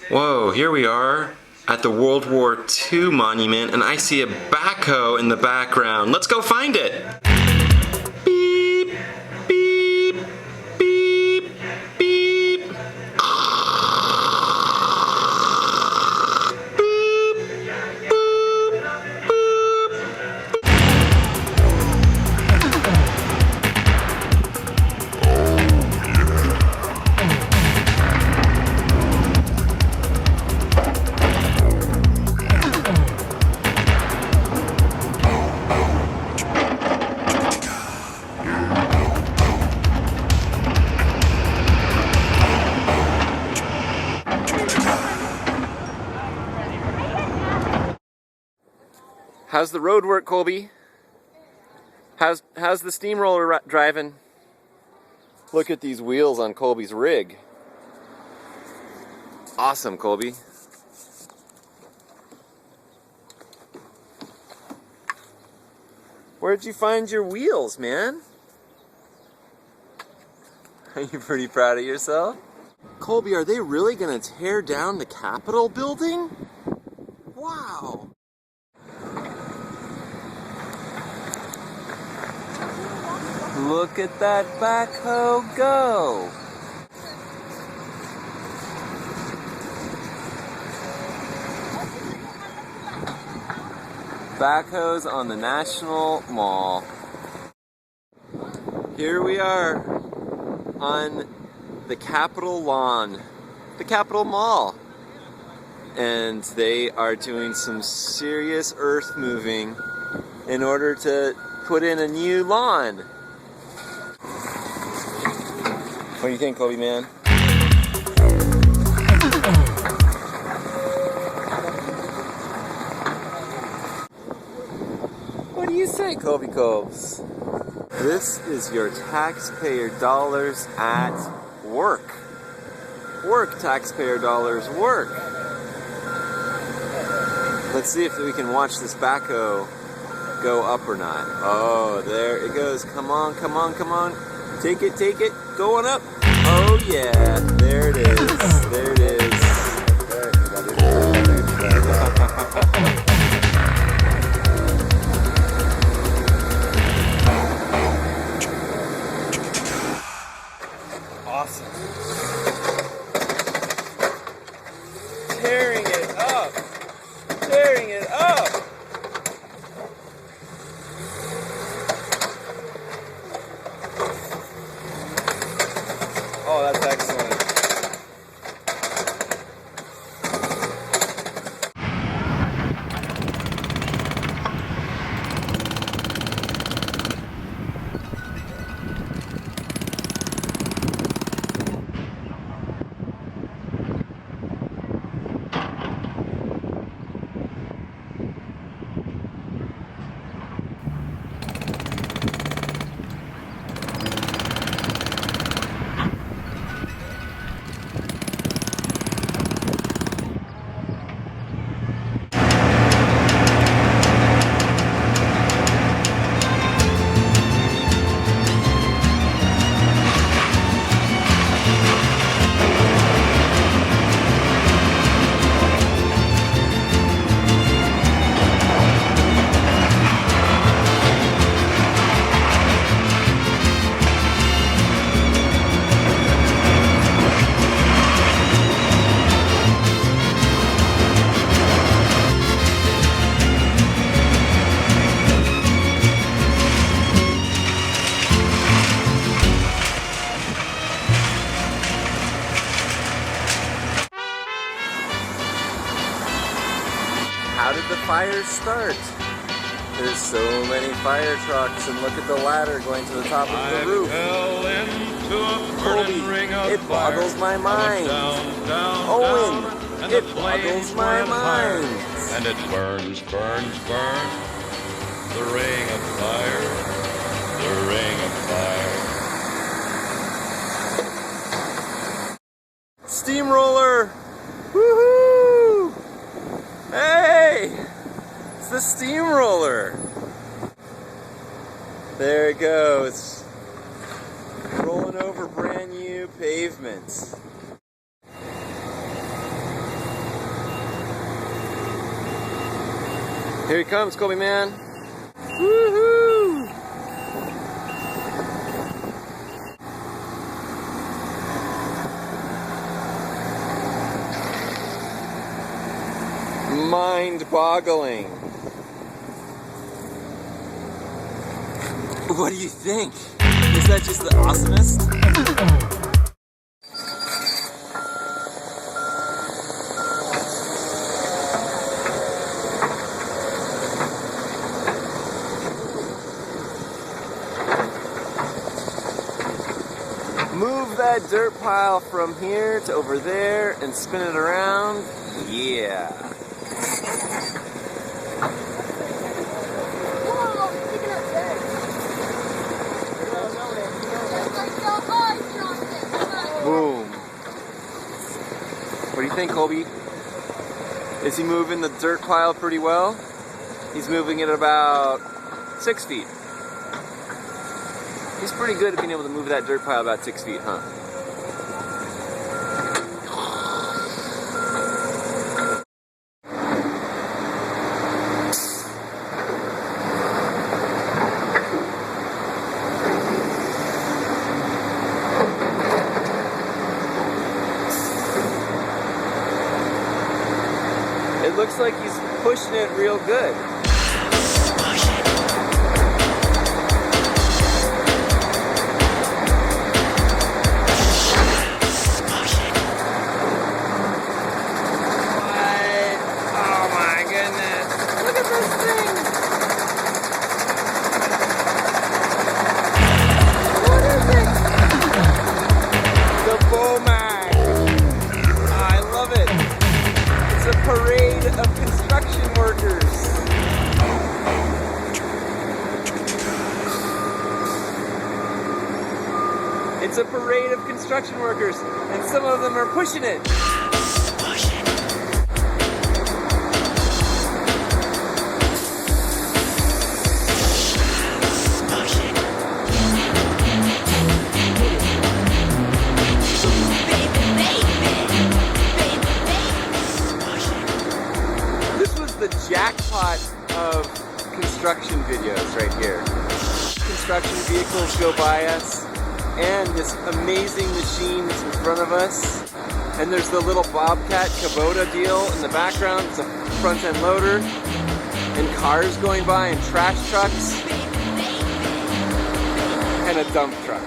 Whoa, here we are at the World War II monument, and I see a backhoe in the background. Let's go find it! Beep, beep, beep, beep. How's the road work, Colby? How's the steamroller driving? Look at these wheels on Colby's rig. Awesome, Colby. Where'd you find your wheels, man? Are you pretty proud of yourself? Colby, are they really gonna tear down the Capitol building? Wow. Look at that backhoe go! Backhoes on the National Mall. Here we are on the Capitol lawn, the Capitol Mall. And they are doing some serious earth moving in order to put in a new lawn. What do you think, Colby, man? What do you say, Colby Cobes? This is your taxpayer dollars at work. Work, taxpayer dollars, work. Let's see if we can watch this backhoe go up or not. Oh, there it goes. Come on, come on, come on. Take it, going up. Oh yeah, there it is, there it is. Awesome. Tearing it up, tearing it up. Oh, that's excellent. How did the fire start? There's so many fire trucks, and look at the ladder going to the top of the roof. Colby, it boggles my mind. Owen, it boggles my mind. And it burns, burns, burns. The ring of fire, the ring of fire. Steamroller! Woohoo! Hey! It's the steamroller! There it goes. Rolling over brand new pavements. Here he comes, Colby man. Woohoo! Mind-boggling. What do you think? Is that just the awesomest? Move that dirt pile from here to over there and spin it around. Yeah. Boom. What do you think, Colby? Is he moving the dirt pile pretty well? He's moving it about 6 feet. He's pretty good at being able to move that dirt pile about 6 feet, huh? It looks like he's pushing it real good. Parade of construction workers. It's a parade of construction workers, and some of them are pushing it. The jackpot of construction videos right here. Construction vehicles go by us, and this amazing machine that's in front of us. And there's the little Bobcat Kubota deal in the background. It's a front-end loader, and cars going by, and trash trucks, and a dump truck.